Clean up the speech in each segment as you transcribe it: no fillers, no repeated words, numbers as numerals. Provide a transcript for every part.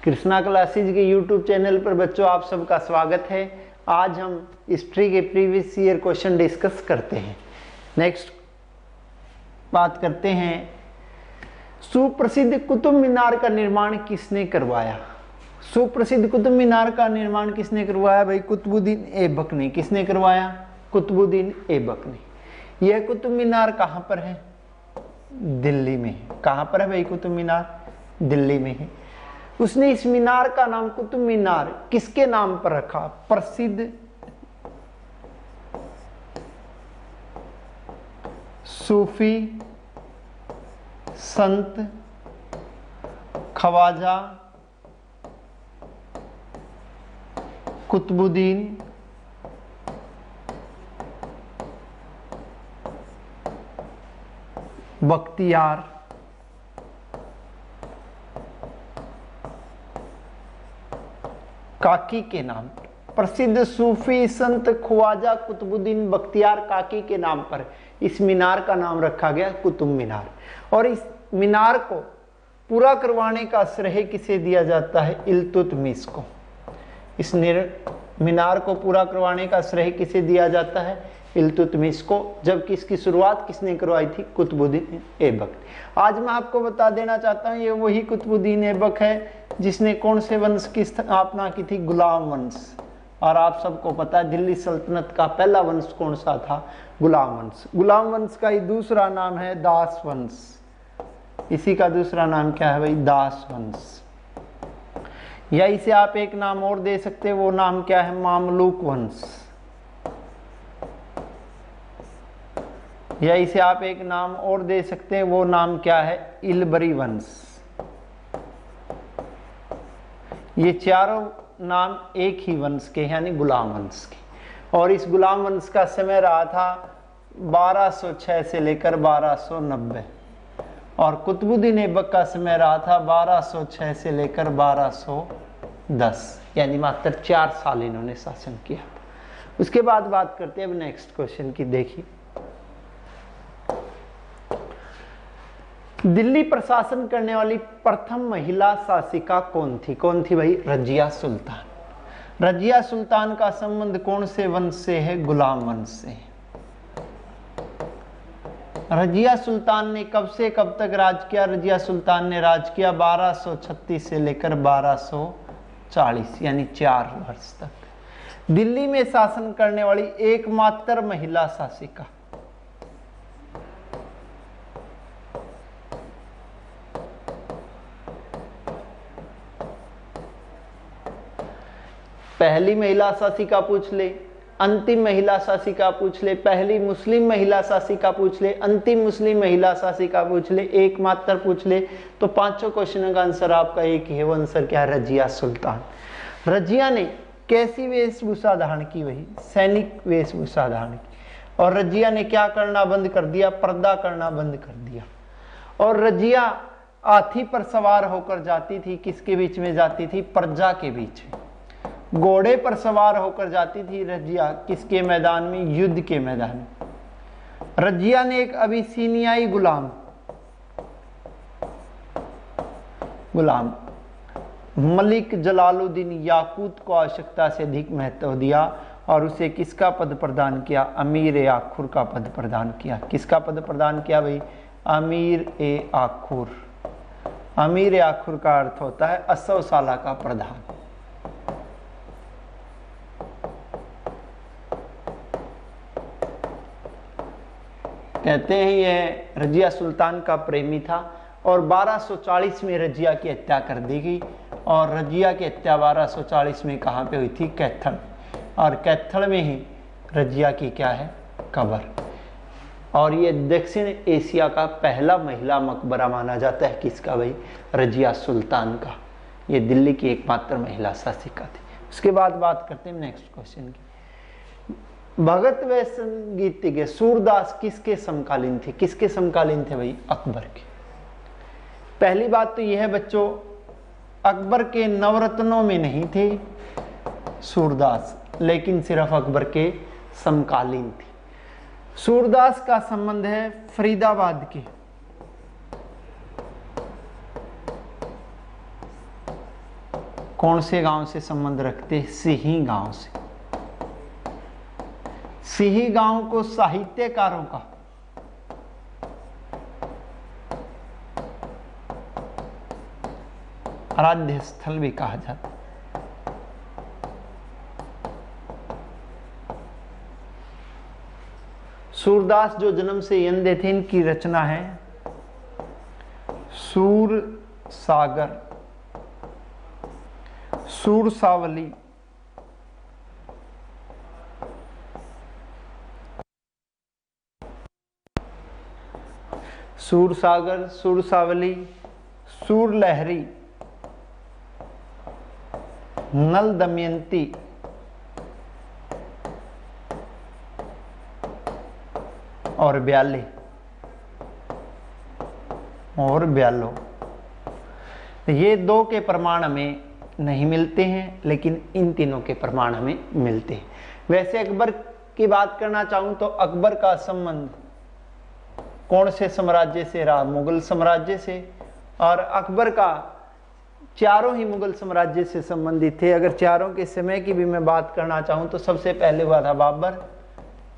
Krishna classes के YouTube channel पर बच्चों आप सबका स्वागत है। आज हम हिस्ट्री के प्रीवियस ईयर क्वेश्चन डिस्कस करते हैं। नेक्स्ट बात करते हैं, सुप्रसिद्ध कुतुब मीनार का निर्माण किसने करवाया? सुप्रसिद्ध कुतुब मीनार का निर्माण किसने करवाया भाई? कुतुबुद्दीन ऐबक ने। किसने करवाया? कुतुबुद्दीन ऐबक ने। यह कुतुब मीनार कहाँ पर है? दिल्ली में है। कहाँ पर है भाई कुतुब मीनार? दिल्ली में है। उसने इस मीनार का नाम कुतुब मीनार किसके नाम पर रखा? प्रसिद्ध सूफी संत ख्वाजा कुतुबुद्दीन बख्तियार काकी के नाम पर। प्रसिद्ध सूफी संत ख्वाजा कुतुबुद्दीन बख्तियार काकी के नाम पर इस मीनार का नाम रखा गया कुतुब मीनार। और इस मीनार को पूरा करवाने का श्रेय किसे दिया जाता है? इल्तुतमिश को। इस मीनार को पूरा करवाने का श्रेय किसे दिया जाता है? इल्तुतमिश को। जबकि इसकी शुरुआत किसने करवाई थी? कुतुबुद्दीन ऐबक। आज मैं आपको बता देना चाहता हूँ, ये वही कुतुबुद्दीन ऐबक है जिसने कौन से वंश की स्थापना की थी? गुलाम वंश। और आप सबको पता है दिल्ली सल्तनत का पहला वंश कौन सा था? गुलाम वंश। गुलाम वंश का ही दूसरा नाम है दास वंश। इसी का दूसरा नाम क्या है भाई? दास वंश। या इसे आप एक नाम और दे सकते हैं, वो नाम क्या है? मामलुक वंश। या इसे आप एक नाम और दे सकते हैं, वो नाम क्या है? इलबरी वंश। ये चारों नाम एक ही वंश के, यानी गुलाम वंश के। और इस गुलाम वंश का समय रहा था 1206 से लेकर 1290। और कुतुबुद्दीन ऐबक का समय रहा था 1206 से लेकर 1210, यानी मात्र 4 साल इन्होंने शासन किया। उसके बाद बात करते हैं अब नेक्स्ट क्वेश्चन की। देखिए, दिल्ली प्रशासन करने वाली प्रथम महिला शासिका कौन थी? कौन थी भाई? रजिया सुल्तान। रजिया सुल्तान का संबंध कौन से वंश से है? गुलाम वंश से। रजिया सुल्तान ने कब से कब तक राज किया? रजिया सुल्तान ने राज किया 1236 से लेकर 1240, यानी 4 वर्ष तक। दिल्ली में शासन करने वाली एकमात्र महिला शासिका। पहली महिला शासिका पूछ ले, अंतिम महिला शासिका पूछ ले, पहली मुस्लिम महिला शासिका पूछ ले, अंतिम मुस्लिम महिला शासिका पूछ ले, एकमात्र पूछ ले, तो पांचों क्वेश्चनों का आंसर आपका एक ही है। वो आंसर क्या है? रजिया सुल्तान। रजिया ने कैसी वेशभूषा धारण की? वही सैनिक वेशभूषा धारण की। और रजिया ने क्या करना बंद कर दिया? पर्दा करना बंद कर दिया। और रजिया हाथी पर सवार होकर जाती थी। किसके बीच में जाती थी? प्रजा के बीच में। घोड़े पर सवार होकर जाती थी रजिया। किसके मैदान में? युद्ध के मैदान में। रजिया ने एक अबिसीनियाई गुलाम मलिक जलालुद्दीन याकूत को आवश्यकता से अधिक महत्व दिया और उसे किसका पद प्रदान किया? अमीर आखुर का पद प्रदान किया। किसका पद प्रदान किया भाई? अमीर ए आखुर। अमीर ए आखुर का अर्थ होता है असवसाला का प्रधान। कहते हैं यह रजिया सुल्तान का प्रेमी था। और 1240 में रजिया की हत्या कर दी गई। और रजिया की हत्या 1240 में कहाँ पे हुई थी? कैथल। और कैथल में ही रजिया की क्या है? कब्र। और ये दक्षिण एशिया का पहला महिला मकबरा माना जाता है। किसका भाई? रजिया सुल्तान का। ये दिल्ली की एकमात्र महिला शासिका थी। उसके बाद बात करते हैं नेक्स्ट क्वेश्चन की। भगत व संगीतज्ञ सूरदास किसके समकालीन थे? किसके समकालीन थे भाई? अकबर के। पहली बात तो यह है बच्चों, अकबर के नवरत्नों में नहीं थे सूरदास, लेकिन सिर्फ अकबर के समकालीन थे। सूरदास का संबंध है फरीदाबाद के कौन से गांव से संबंध रखते हैं? सिही गांव से। सिही गांव को साहित्यकारों का आराध्य स्थल भी कहा जाता है। सूरदास जो जन्म से यंदे थे, इनकी रचना है सूर सागर, सूरसावली, सूरसागर, सूरसावली, सूरलहरी, नल दमयंती और ब्याले और ब्यालो। ये दो के प्रमाण हमें नहीं मिलते हैं, लेकिन इन तीनों के प्रमाण हमें मिलते हैं। वैसे अकबर की बात करना चाहूं तो अकबर का संबंध कौन से साम्राज्य से रहा? मुगल साम्राज्य से। और अकबर का चारों ही मुगल साम्राज्य से संबंधित थे। अगर चारों के समय की भी मैं बात करना चाहूं तो सबसे पहले हुआ था बाबर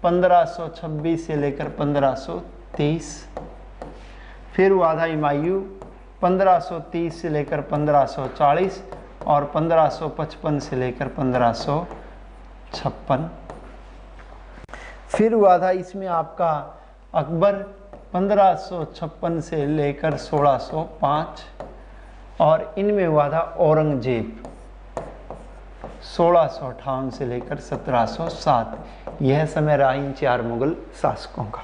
1526 से लेकर 1523, फिर हुआ था हुमायूं 1530 से लेकर 1540 और 1555 से लेकर 1556, फिर हुआ था इसमें आपका अकबर 1556 से लेकर 1605 और इनमें हुआ था औरंगजेब 1658 से लेकर 1707। यह समय रहा इन चार मुगल शासकों का।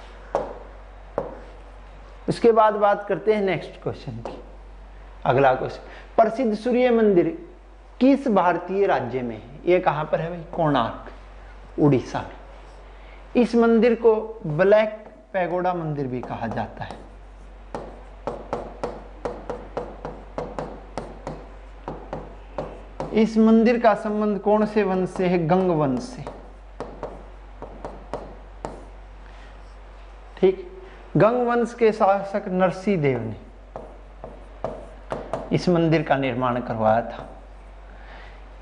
उसके बाद बात करते हैं नेक्स्ट क्वेश्चन की। अगला क्वेश्चन, प्रसिद्ध सूर्य मंदिर किस भारतीय राज्य में है? यह कहां पर है भाई? कोणार्क, उड़ीसा में। इस मंदिर को ब्लैक पैगोडा मंदिर भी कहा जाता है। इस मंदिर का संबंध कौन से वंश से है? गंग वंश से। ठीक, गंग वंश के शासक नरसिंह देव ने इस मंदिर का निर्माण करवाया था।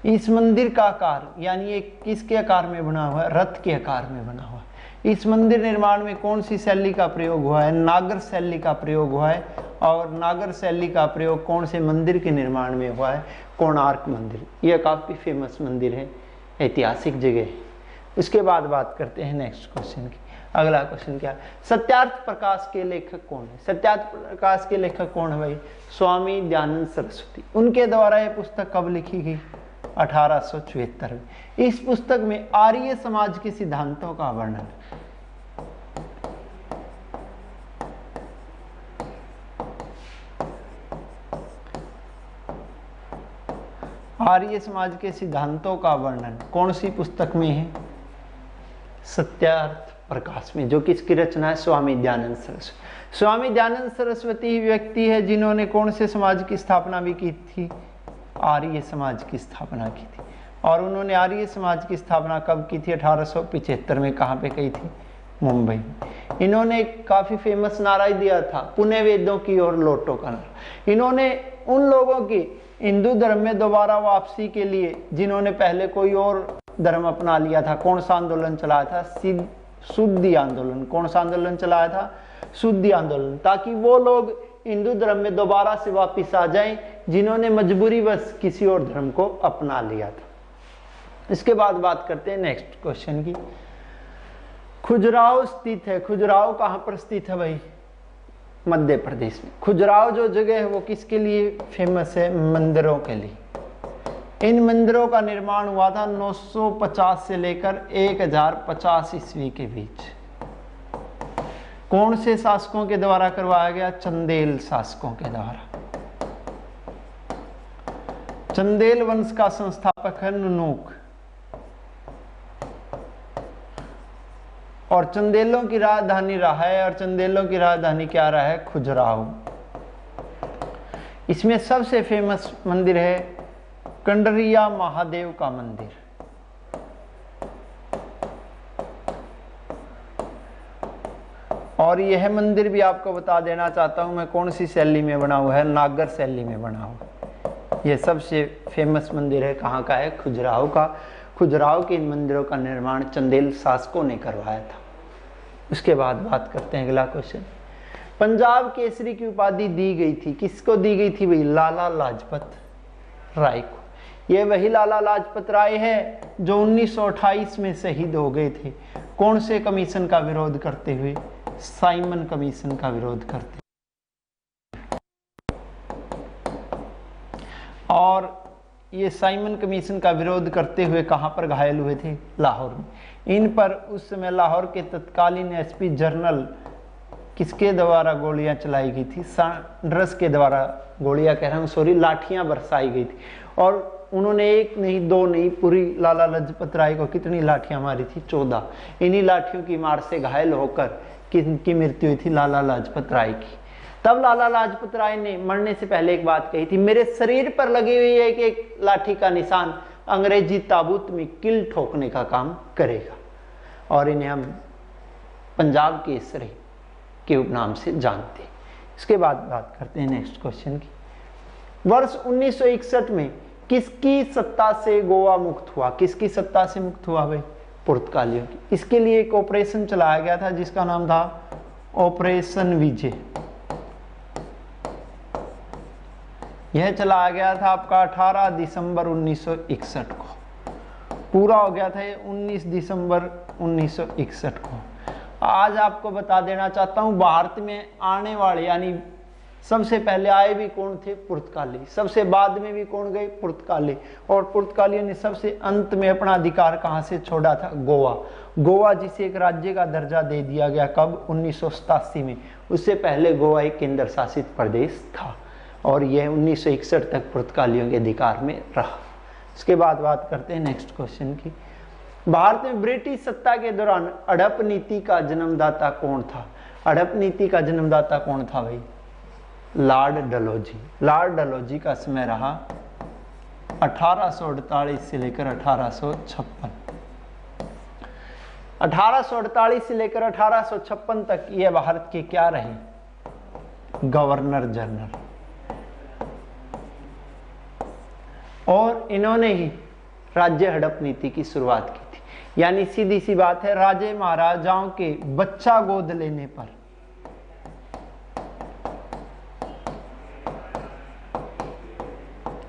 इस मंदिर का आकार यानी ये किसके आकार में बना हुआ है? रथ के आकार में बना हुआ है। इस मंदिर निर्माण में कौन सी शैली का प्रयोग हुआ है? नागर शैली का प्रयोग हुआ है। और नागर शैली का प्रयोग कौन से मंदिर के निर्माण में हुआ है? कोणार्क मंदिर। यह काफी फेमस मंदिर है, ऐतिहासिक जगह है। उसके बाद बात करते हैं नेक्स्ट क्वेश्चन की। अगला क्वेश्चन क्या है? सत्यार्थ प्रकाश के लेखक कौन है? सत्यार्थ प्रकाश के लेखक कौन है भाई? स्वामी दयानंद सरस्वती। उनके द्वारा यह पुस्तक कब लिखी गई? 1874 में। इस पुस्तक में आर्य समाज के सिद्धांतों का वर्णन, आर्य समाज के सिद्धांतों का वर्णन कौन सी पुस्तक में है? सत्यार्थ प्रकाश में, जो किसकी रचना है? स्वामी दयानंद सरस्वती। स्वामी दयानंद सरस्वती ही व्यक्ति है जिन्होंने कौन से समाज की स्थापना भी की थी? आर्य समाज की स्थापना की थी। और उन्होंने आर्य समाज की स्थापना कब की थी? 1875 में। कहाँ पे की थी? मुंबई में। इन्होंने काफी फेमस नारा ही दिया था, पुण्य वेदों की ओर लौटो का नारा। इन्होंने उन लोगों की हिंदू धर्म में दोबारा वापसी के लिए, जिन्होंने पहले कोई और धर्म अपना लिया था, कौन सा आंदोलन चलाया था? शुद्धि आंदोलन। कौन सा आंदोलन चलाया था? शुद्धि आंदोलन। ताकि वो लोग हिंदू धर्म में दोबारा से वापस आ जाएं जिन्होंने मजबूरीवश किसी और धर्म को अपना लिया था। इसके बाद बात करते हैं नेक्स्ट क्वेश्चन की। खजुराहो स्थित है। खजुराहो कहां पर स्थित है भाई? मध्य प्रदेश में। खजुराहो जो जगह है वो किसके लिए फेमस है? मंदिरों के लिए। इन मंदिरों का निर्माण हुआ था 950 से लेकर 1050 ईस्वी के बीच। कौन से शासकों के द्वारा करवाया गया? चंदेल शासकों के द्वारा। चंदेल वंश का संस्थापक है नुनूक। और चंदेलों की राजधानी रहा है, और चंदेलों की राजधानी क्या रहा है? खजुराहो। इसमें सबसे फेमस मंदिर है कंडरिया महादेव का मंदिर। और यह मंदिर भी आपको बता देना चाहता हूं मैं कौन सी शैली में बना हुआ है? नागर शैली में बना हुआ है। ये सबसे फेमस मंदिर है, कहाँ का है? खजुराहो का। खजुराहो के इन मंदिरों का निर्माण चंदेल शासकों ने करवाया था। उसके बाद बात करते हैं अगला क्वेश्चन। पंजाब केसरी की उपाधि दी गई थी, किसको दी गई थी भाई? लाला लाजपत राय को। ये वही लाला लाजपत राय है जो 1928 में शहीद हो गए थे। कौन से कमीशन का विरोध करते हुए? साइमन कमीशन का विरोध करते। और ये साइमन कमीशन का विरोध करते हुए कहां पर घायल हुए थे? लाहौर में। इन पर उस समय लाहौर के तत्कालीन एसपी जनरल किसके द्वारा गोलियां चलाई गई थी? सैंडर्स के द्वारा गोलियां कह रहा हूं, सॉरी, लाठियां बरसाई गई थी। और उन्होंने एक नहीं, दो नहीं, पूरी लाला लाजपत राय को कितनी लाठियां मारी थी? 14। इन्हीं लाठियों की मार से घायल होकर किनकी मृत्यु हुई थी? लाला लाजपत राय की। तब लाला लाजपत राय ने मरने से पहले एक बात कही थी, मेरे शरीर पर लगी हुई है कि एक लाठी का निशान अंग्रेजी ताबूत में किल ठोकने का काम करेगा। और इन्हें हम पंजाब केसरी के उपनाम से जानते हैं। इसके बाद बात करते हैं नेक्स्ट क्वेश्चन की। वर्ष 1961 में किसकी सत्ता से गोवा मुक्त हुआ? किसकी सत्ता से मुक्त हुआ भाई? पुर्तगालियों की। इसके लिए एक ऑपरेशन चलाया गया था जिसका नाम था ऑपरेशन विजय। यह चलाया गया था आपका 18 दिसंबर 1961 को। पूरा हो गया था ये 19 दिसंबर 1961 को। आज आपको बता देना चाहता हूं, भारत में आने वाले यानी सबसे पहले आए भी कौन थे? पुर्तगाली। सबसे बाद में भी कौन गए? पुर्तगाली। और पुर्तगालियों ने सबसे अंत में अपना अधिकार कहां से छोड़ा था? गोवा। गोवा जिसे एक राज्य का दर्जा दे दिया गया, कब? 1987 में। उससे पहले गोवा एक केंद्र शासित प्रदेश था और यह 1961 तक पुर्तगालियों के अधिकार में रहा। इसके बाद बात करते हैं नेक्स्ट क्वेश्चन की। भारत में ब्रिटिश सत्ता के दौरान हड़प नीति का जन्मदाता कौन था? हड़प नीति का जन्मदाता कौन था भाई? लॉर्ड डलहौजी। लॉर्ड डलहौजी का समय रहा 1848 से लेकर 1856। 1848 से लेकर 1856 तक ये भारत के क्या रहे? Governor general. और इन्होंने ही राज्य हड़प नीति की शुरुआत की थी। यानी सीधी सी बात है, राजे महाराजाओं के बच्चा गोद लेने पर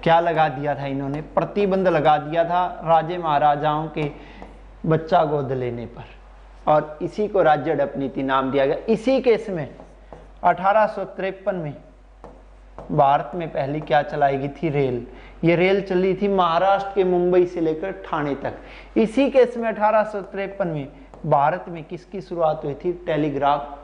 क्या लगा दिया था? इन्होंने प्रतिबंध लगा दिया था राजे महाराजाओं के बच्चा गोद लेने पर और इसी को राज्य हड़प नीति नाम दिया गया। इसी केस में 1853 में भारत में पहली क्या चलाई गई थी? रेल। ये रेल चली थी महाराष्ट्र के मुंबई से लेकर ठाणे तक। इसी केस में 1853 में भारत में किसकी शुरुआत हुई थी? टेलीग्राफ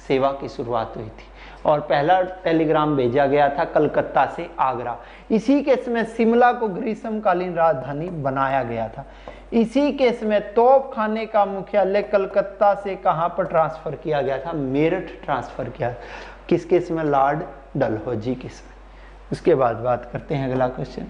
सेवा की शुरुआत हुई थी और पहला टेलीग्राम भेजा गया था कलकत्ता से आगरा। इसी केस में शिमला को ग्रीष्मकालीन राजधानी बनाया गया था। इसी केस में तोप खाने का मुख्यालय कलकत्ता से कहां पर ट्रांसफर किया गया था? मेरठ ट्रांसफर किया। किस केस में? लॉर्ड डलहौजी केस में। उसके बाद बात करते हैं अगला क्वेश्चन।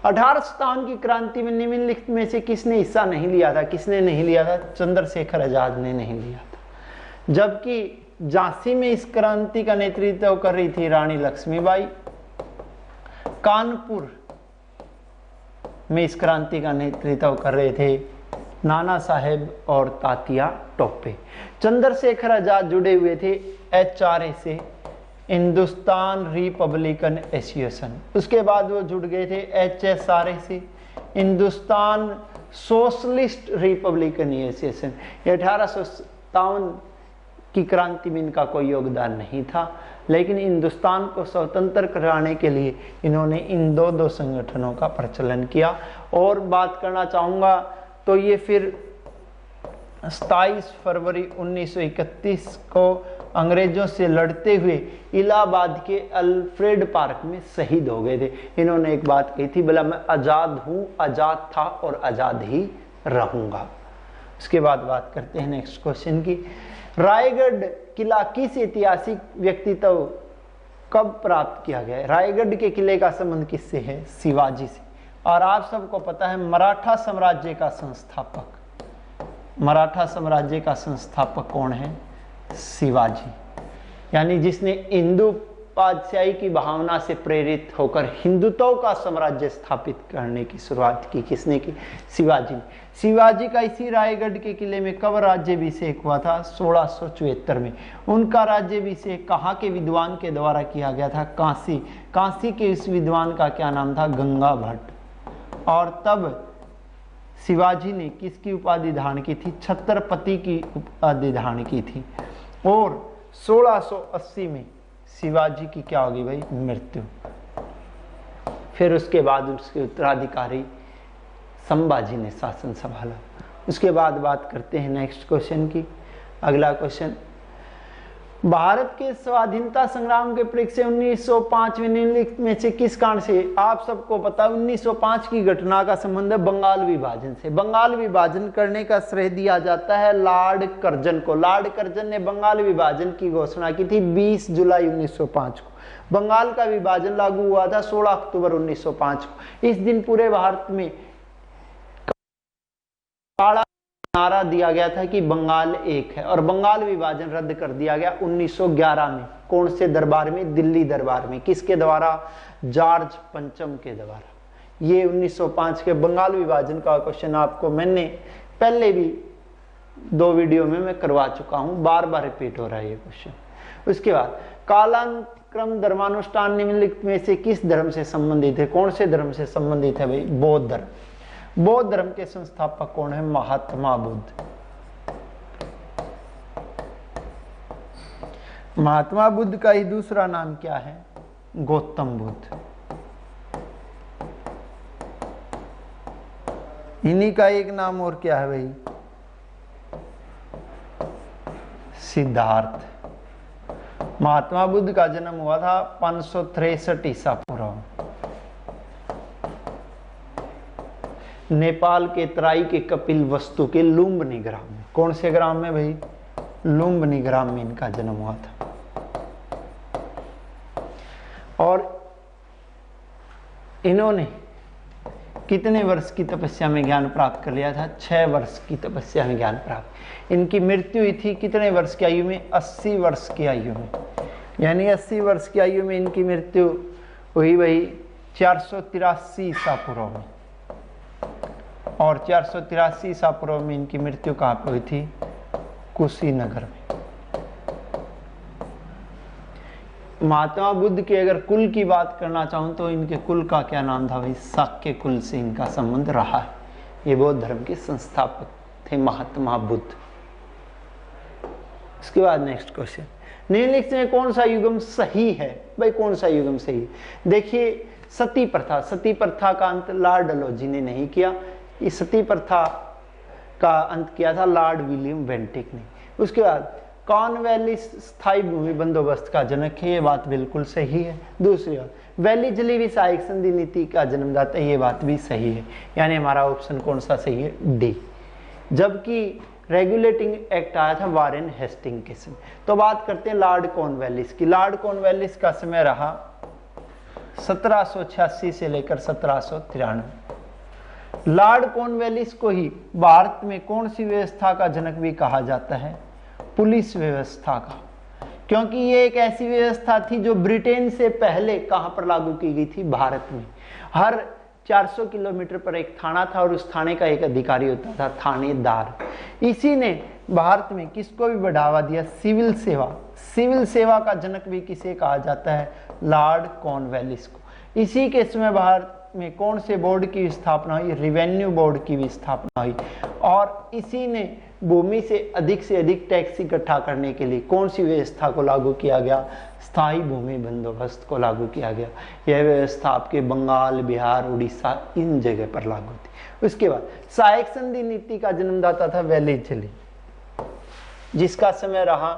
1857 की क्रांति में निम्नलिखित में से किसने हिस्सा नहीं लिया था? किसने नहीं लिया था? चंद्रशेखर आजाद ने नहीं लिया था। जबकि झांसी में इस क्रांति का नेतृत्व कर रही थी रानी लक्ष्मीबाई। कानपुर में इस क्रांति का नेतृत्व कर रहे थे नाना साहेब और तात्या टोपे। चंद्रशेखर आजाद जुड़े हुए थे HRA से, हिंदुस्तान रिपब्लिकन एसोसिएशन। उसके बाद वो जुड़ गए थे HSRA से, हिंदुस्तान सोशलिस्ट रिपब्लिकन एसोसिएशन। 1857 की क्रांति में इनका कोई योगदान नहीं था, लेकिन हिंदुस्तान को स्वतंत्र कराने के लिए इन्होंने इन दो संगठनों का प्रचलन किया। और बात करना चाहूँगा तो ये फिर 27 फरवरी 1931 को अंग्रेजों से लड़ते हुए इलाहाबाद के अल्फ्रेड पार्क में शहीद हो गए थे। इन्होंने एक बात कही थी, बोला मैं आज़ाद हूँ, आज़ाद था और आज़ाद ही रहूँगा। उसके बाद बात करते हैं नेक्स्ट क्वेश्चन की। रायगढ़ किला किस ऐतिहासिक व्यक्तित्व कब प्राप्त किया गया है? रायगढ़ के किले का संबंध किससे है? शिवाजी से। और आप सबको पता है मराठा साम्राज्य का संस्थापक, मराठा साम्राज्य का संस्थापक कौन है? शिवाजी। यानी जिसने हिंदू पातशाही की भावना से प्रेरित होकर हिंदुत्व का साम्राज्य स्थापित करने की शुरुआत की? किसने की? शिवाजी ने। शिवाजी का इसी रायगढ़ के किले में कब राज्याभिषेक हुआ था? 1674 में। उनका राज्याभिषेक कहाँ के विद्वान के द्वारा किया गया था? काशी। काशी के इस विद्वान का क्या नाम था? गंगा भट्ट। और तब शिवाजी ने किसकी उपाधि धारण की थी? छत्रपति की उपाधि धारण की थी। और 1680 में शिवाजी की क्या होगी भाई? मृत्यु। फिर उसके बाद उसके उत्तराधिकारी संभाजी ने शासन संभाला। उसके बाद बात करते हैं नेक्स्ट क्वेश्चन की। अगला क्वेश्चन, भारत के स्वाधीनता संग्राम के परिप्रेक्ष्य 1905 में निम्नलिखित में से किस कारण से? आप सबको पता 1905 की घटना का संबंध है बंगाल विभाजन से। बंगाल विभाजन करने का श्रेय दिया जाता है लॉर्ड कर्जन को। लॉर्ड कर्जन ने बंगाल विभाजन की घोषणा की थी 20 जुलाई 1905 को। बंगाल का विभाजन लागू हुआ था 16 अक्टूबर 1905 को। इस दिन पूरे भारत में काला नारा दिया गया था कि बंगाल एक है, और बंगाल विभाजन रद्द कर दिया गया 1911 में। कौन से दरबार में? दिल्ली दरबार में। किसके द्वारा? जॉर्ज पंचम के द्वारा। ये 1905 के बंगाल विभाजन का क्वेश्चन आपको मैंने पहले भी 2 वीडियो में मैं करवा चुका हूं, बार बार रिपीट हो रहा है ये क्वेश्चन। उसके बाद कालानुक्रम धर्मानुष्ठान निम्नलिखित में से किस धर्म से संबंधित है? कौन से धर्म से संबंधित है भाई? बौद्ध धर्म। बौद्ध धर्म के संस्थापक कौन है? महात्मा बुद्ध। महात्मा बुद्ध का ही दूसरा नाम क्या है? गौतम बुद्ध। इन्हीं का एक नाम और क्या है भाई? सिद्धार्थ। महात्मा बुद्ध का जन्म हुआ था 563 ईसा पूर्व नेपाल के तराई के कपिल वस्तु के लुम्बिनी ग्राम में। कौन से ग्राम में भाई? लुम्बिनी ग्राम में इनका जन्म हुआ था। और इन्होंने कितने वर्ष की तपस्या में ज्ञान प्राप्त कर लिया था? 6 वर्ष की तपस्या में ज्ञान प्राप्त। इनकी मृत्यु हुई थी कितने वर्ष की आयु में? 80 वर्ष की आयु में। यानी 80 वर्ष की आयु में इनकी मृत्यु हुई भाई 483 ईसा पूर्व में। और 483 ईसा पूर्व में इनकी मृत्यु कहाँ पे हुई थी? कुशीनगर में। महात्मा बुद्ध के अगर कुल की बात करना चाहूं तो इनके कुल का क्या नाम था भाई? शाक्य कुल से इनका संबंध रहा है। ये बौद्ध धर्म के संस्थापक थे महात्मा बुद्ध। इसके बाद नेक्स्ट क्वेश्चन, निम्नलिखित में कौन सा युगम सही है? भाई कौन सा युगम सही है? देखिए सती प्रथा। सती प्रथा का अंत लॉर्ड डलहौजी ने नहीं किया। इस सती प्रथा का अंत किया था लॉर्ड विलियम बेंटिक ने। उसके बाद कॉर्नवालिस स्थायी भूमि बंदोबस्त का जनक है, ये बात बिल्कुल सही है। दूसरी बात, वेलीजली भी सहायक संधि नीति का जन्मदाता है, ये बात भी सही है। यानी हमारा ऑप्शन कौन सा सही है? डी। जबकि रेगुलेटिंग एक्ट आया था वारेन हेस्टिंग के समय। तो बात करते हैं लॉर्ड कॉर्नवालिस की। लॉर्ड कॉर्नवालिस का समय रहा 1786 से लेकर 1793। लॉर्ड कॉर्नवालिस को ही भारत में कौन सी व्यवस्था का जनक भी कहा जाता है? पुलिस व्यवस्था का। क्योंकि ये एक ऐसी व्यवस्था थी जो ब्रिटेन से पहले कहां पर लागू की गई थी? भारत में। हर 400 किलोमीटर पर एक थाना था और उस थाने का एक अधिकारी होता था, थानेदार। इसी ने भारत में किसको भी बढ़ावा दिया? सिविल सेवा। सिविल सेवा का जनक भी किसे कहा जाता है? लॉर्ड कॉर्नवालिस को। इसी के समय भारत में कौन से बोर्ड की स्थापना हुई? रिवेन्यू बोर्ड की भी स्थापना हुई। और इसी ने भूमि से अधिक टैक्स इकट्ठा करने के लिए कौन सी व्यवस्था को लागू किया गया? स्थायी भूमि बंदोबस्त को लागू किया गया। यह व्यवस्था आपके बंगाल, बिहार, उड़ीसा इन जगह पर लागू थी। उसके बाद सहायक संधि नीति का जन्मदाता था वेलीजली, जिसका समय रहा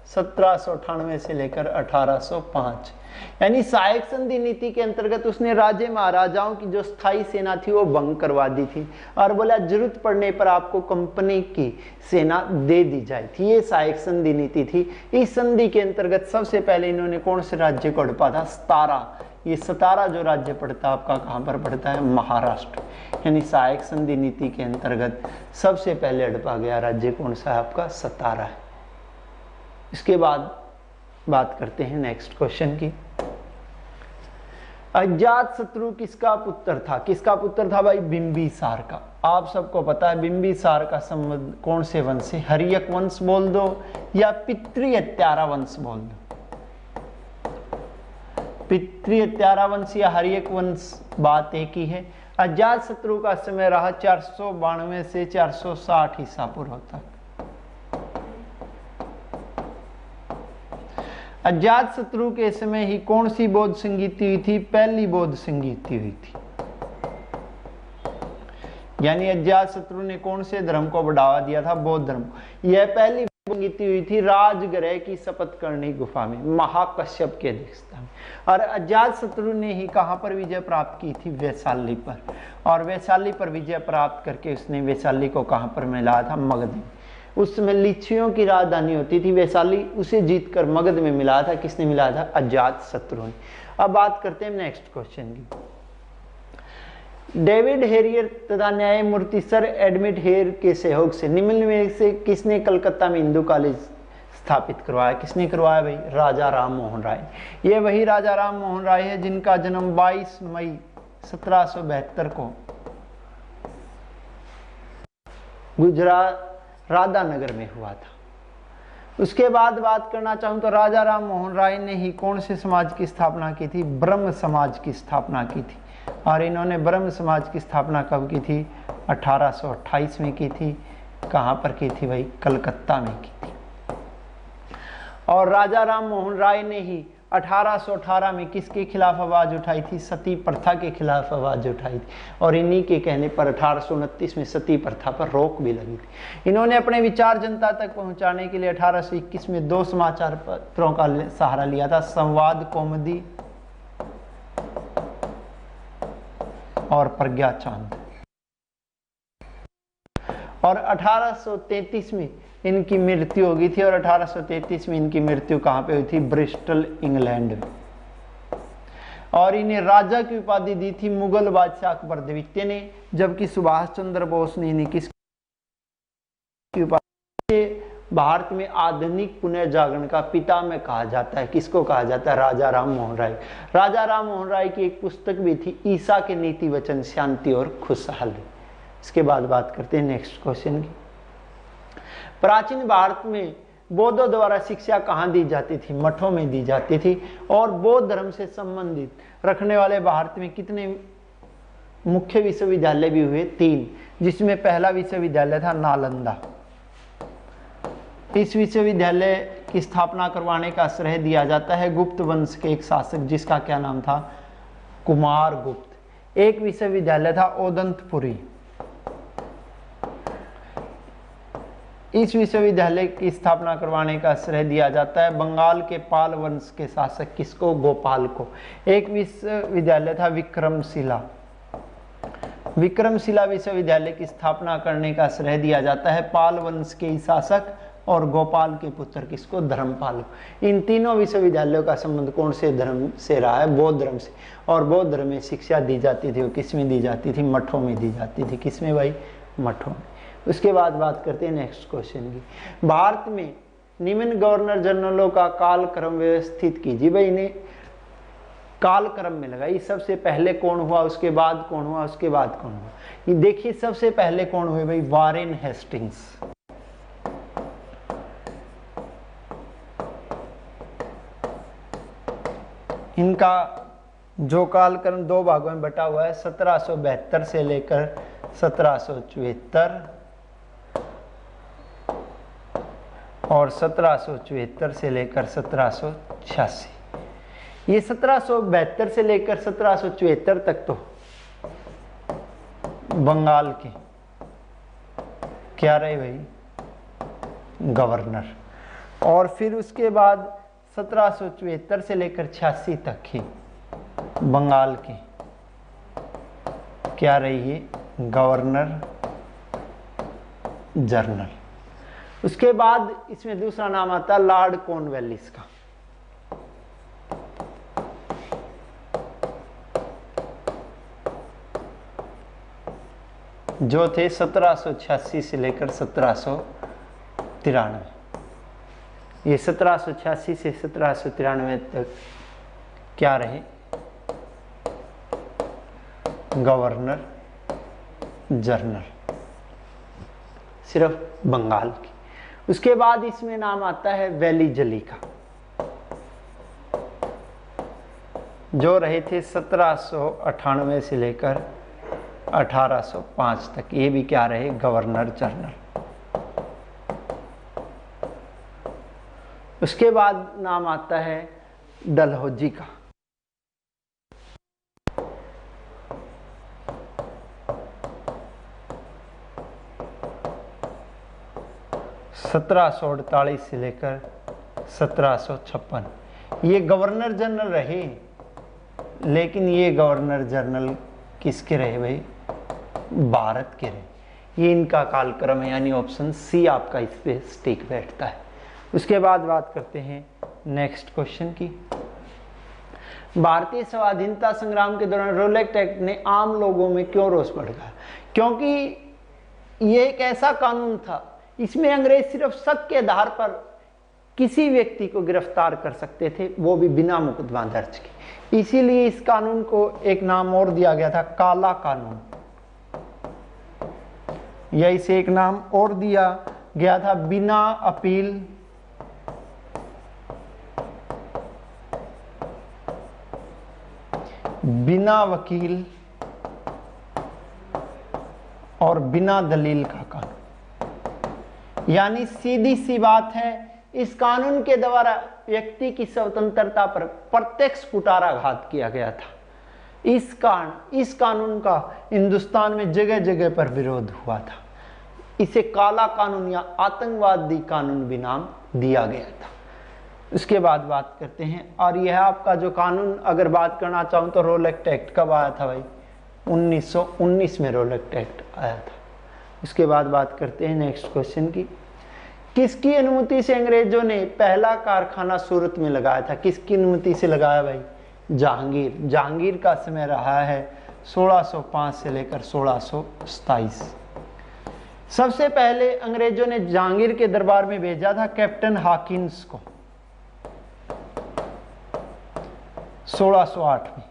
1798 से लेकर 1805। यानी सहायक संधि नीति के अंतर्गत उसने राजे महाराजाओं की जो स्थायी सेना थी वो भंग करवा दी थी और बोला जरूरत पड़ने पर आपको कंपनी की सेना दे दी जाए थी। ये सहायक संधि नीति थी। इस संधि के अंतर्गत सबसे पहले इन्होंने कौन से राज्य को हड़पा था? सतारा। ये सतारा जो राज्य पड़ता है आपका कहां पर पड़ता है? महाराष्ट्र। यानी सहायक संधि नीति के अंतर्गत सबसे पहले हड़पा गया राज्य कौन सा है आपका? सतारा है। इसके बाद बात करते हैं नेक्स्ट क्वेश्चन की। अजातशत्रु किसका पुत्र था? किसका पुत्र था भाई? बिंबिसार का। आप सबको पता है बिंबिसार का संबंध कौन से वंश से? हर्यक वंश बोल दो या पितृहत्यारा वंश बोल दो। पितृहत्यारा वंश या हर्यक वंश बात एक ही है। अजातशत्रु का समय रहा 492 से 460 ईसा पूर्व तक। अजातशत्रु के समय ही कौन सी बौद्ध संगीति हुई थी? पहली बौद्ध संगीति हुई थी। यानी अजातशत्रु ने कौन से धर्म को बढ़ावा दिया था? बौद्ध धर्म। यह पहली संगीति हुई थी राजगृह की शपथकर्णी गुफा में, महाकश्यप की अध्यक्षता में। और अजातशत्रु ने ही कहां पर विजय प्राप्त की थी? वैशाली पर। और वैशाली पर विजय प्राप्त करके उसने वैशाली को कहां पर मिलाया था? मगध में। उस समय लिच्छियों की राजधानी होती थी वैशाली, उसे जीतकर मगध में मिलाया था। किसने मिलाया था? अजातशत्रु ने। अब बात करते हैं नेक्स्ट क्वेश्चन की। डेविड हेरियर तथा न्यायमूर्ति सर एडमिट हेयर के सहयोग से निम्न में से किसने कलकत्ता में हिंदू कॉलेज स्थापित करवाया? किसने करवाया भाई? राजा राम मोहन राय। ये वही राजा राम मोहन राय है जिनका जन्म 22 मई 1772 को गुजरात राधानगर में हुआ था। उसके बाद बात करना चाहूं तो राजा राम मोहन राय ने ही कौन से समाज की स्थापना की थी? ब्रह्म समाज की स्थापना की थी। और इन्होंने ब्रह्म समाज की स्थापना कब की थी? 1828 में की थी। कहां पर की थी भाई? कलकत्ता में की थी। और राजा राम मोहन राय ने ही 1818 में किसके खिलाफ आवाज उठाई थी? सती प्रथा के खिलाफ आवाज उठाई थी। और इन्हीं के कहने पर 1829 में सती प्रथा पर रोक भी लगी थी। इन्होंने अपने विचार जनता तक पहुंचाने के लिए 1821 में 2 समाचार पत्रों का सहारा लिया था, संवाद कौमुदी और प्रज्ञा चांद। और 1833 में इनकी मृत्यु हो गई थी। और 1833 में इनकी मृत्यु कहां पे हुई थी? ब्रिस्टल इंग्लैंड में। और इन्हें राजा की उपाधि दी थी मुगल बादशाह अकबर द्वितीय ने, जबकि सुभाष चंद्र बोस ने इन्हें किसकी उपाधि? भारत में आधुनिक पुनर्जागरण का पिता में कहा जाता है। किसको कहा जाता है? राजा राम मोहन राय। राजा राम मोहन राय की एक पुस्तक भी थी, ईसा के नीति वचन, शांति और खुशहाली। इसके बाद बात करते हैं नेक्स्ट क्वेश्चन की। प्राचीन भारत में बौद्धों द्वारा शिक्षा कहाँ दी जाती थी? मठों में दी जाती थी। और बौद्ध धर्म से संबंधित रखने वाले भारत में कितने मुख्य विश्वविद्यालय भी हुए? 3, जिसमें पहला विश्वविद्यालय था नालंदा। इस विश्वविद्यालय की स्थापना करवाने का श्रेय दिया जाता है गुप्त वंश के एक शासक, जिसका क्या नाम था? कुमार गुप्त। एक विश्वविद्यालय था ओदंतपुरी। इस विश्वविद्यालय की स्थापना करवाने का श्रेय दिया जाता है बंगाल के पाल वंश के शासक, किसको? गोपाल को। एक विश्वविद्यालय था विक्रमशिला। विक्रमशिला विश्वविद्यालय की स्थापना करने का श्रेय दिया जाता है पाल वंश के शासक और गोपाल के पुत्र, किसको? धर्मपाल। इन तीनों विश्वविद्यालयों का संबंध कौन से धर्म से रहा है? बौद्ध धर्म से। और बौद्ध धर्म में शिक्षा दी जाती थी, वो किस में दी जाती थी? मठों में दी जाती थी। किस में भाई? मठों में। उसके बाद बात करते हैं नेक्स्ट क्वेश्चन की। भारत में निम्न गवर्नर जनरलों का कालक्रम व्यवस्थित कीजिए। भाई इन्हें कालक्रम में लगाई। सबसे पहले कौन हुआ, उसके बाद कौन हुआ, उसके बाद कौन हुआ? ये देखिए सबसे पहले कौन हुए भाई? Warren Hastings. इनका जो कालक्रम 2 भागों में बटा हुआ है, 1772 से लेकर 1774 और 1774 से लेकर 1786। ये 1772 से लेकर 1774 तक तो बंगाल के क्या रहे भाई? गवर्नर। और फिर उसके बाद 1774 से लेकर 86 तक ही बंगाल के क्या रही है? Governor general. उसके बाद इसमें दूसरा नाम आता है लॉर्ड कॉर्नवालिस का। जो थे 1786 से लेकर 1793। ये 1786 से 1793 तक क्या रहे? गवर्नर जनरल, सिर्फ बंगाल की। उसके बाद इसमें नाम आता है वैली जली का, जो रहे थे 1798 से लेकर 1805 तक। ये भी क्या रहे, गवर्नर जनरल। उसके बाद नाम आता है डलहौजी का, (1748 से लेकर 1756। ये गवर्नर जनरल रहे, लेकिन ये गवर्नर जनरल किसके रहे भाई, भारत के रहे। ये इनका कालक्रम है, यानी ऑप्शन सी आपका इस पे स्टिक बैठता है। उसके बाद बात करते हैं नेक्स्ट क्वेश्चन की। भारतीय स्वाधीनता संग्राम के दौरान रोलेट एक्ट ने आम लोगों में क्यों रोष भड़काया? क्योंकि ये एक ऐसा कानून था, इसमें अंग्रेज सिर्फ शक के आधार पर किसी व्यक्ति को गिरफ्तार कर सकते थे, वो भी बिना मुकदमा दर्ज के। इसीलिए इस कानून को एक नाम और दिया गया था, काला कानून, या इसे एक नाम और दिया गया था, बिना अपील बिना वकील और बिना दलील का कानून। यानी सीधी सी बात है, इस कानून के द्वारा व्यक्ति की स्वतंत्रता पर प्रत्यक्ष कुठाराघात किया गया था। इस कानून का हिंदुस्तान में जगह जगह पर विरोध हुआ था। इसे काला कानून या आतंकवादी कानून भी नाम दिया गया था। उसके बाद बात करते हैं, और यह आपका जो कानून, अगर बात करना चाहूं तो रोलेट एक्ट कब आया था भाई, 1919 में रोलेट एक्ट आया था। उसके बाद बात करते हैं नेक्स्ट क्वेश्चन की। किसकी अनुमति से अंग्रेजों ने पहला कारखाना सूरत में लगाया था? किसकी अनुमति से लगाया भाई? जहांगीर। जहांगीर का समय रहा है 1605 से लेकर 1627। सबसे पहले अंग्रेजों ने जहांगीर के दरबार में भेजा था कैप्टन हॉकिंस को 1608 में,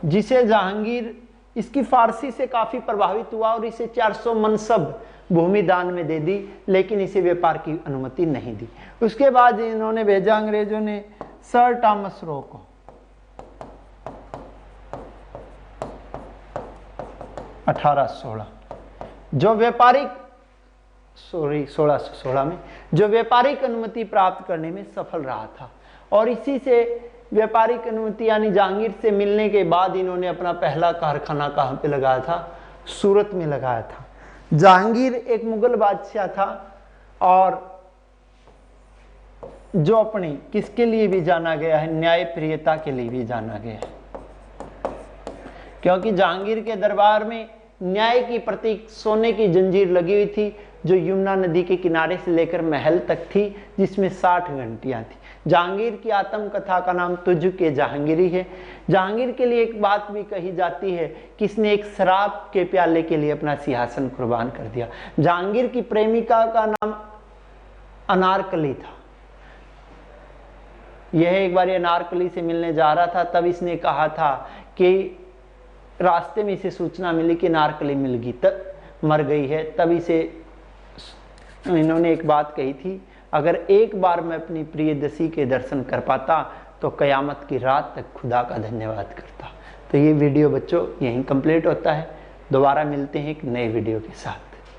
जिसे जहांगीर इसकी फारसी से काफी प्रभावित हुआ और इसे 400 मनसब भूमि दान में दे दी, लेकिन इसे व्यापार की अनुमति नहीं दी। उसके बाद इन्होंने भेजा अंग्रेजों ने सर टॉमस रो को 1816, जो व्यापारिक 1616 में जो व्यापारिक अनुमति प्राप्त करने में सफल रहा था। और इसी से व्यापारिक अनुमति यानी जहांगीर से मिलने के बाद इन्होंने अपना पहला कारखाना कहाँ पे लगाया था? सूरत में लगाया था। जहांगीर एक मुगल बादशाह था, और जो अपनी किसके लिए भी जाना गया है, न्यायप्रियता के लिए भी जाना गया है। क्योंकि जहांगीर के दरबार में न्याय की प्रतीक सोने की जंजीर लगी हुई थी, जो यमुना नदी के किनारे से लेकर महल तक थी, जिसमें 60 घंटियां थी। जहांगीर की आत्मकथा का नाम तुझ के जहांगीरी है। जहांगीर के लिए एक बात भी कही जाती है कि इसने एक शराब के प्याले के लिए अपना सिंहासन कुर्बान कर दिया। जहांगीर की प्रेमिका का नाम अनारकली था। यह एक बार अनारकली से मिलने जा रहा था, तब इसने कहा था कि रास्ते में इसे सूचना मिली कि अनारकली मिल गई, तब मर गई है। तब इसे इन्होंने एक बात कही थी, अगर एक बार मैं अपनी प्रियदसी के दर्शन कर पाता तो कयामत की रात तक खुदा का धन्यवाद करता। तो ये वीडियो बच्चों यहीं कंप्लीट होता है। दोबारा मिलते हैं एक नए वीडियो के साथ।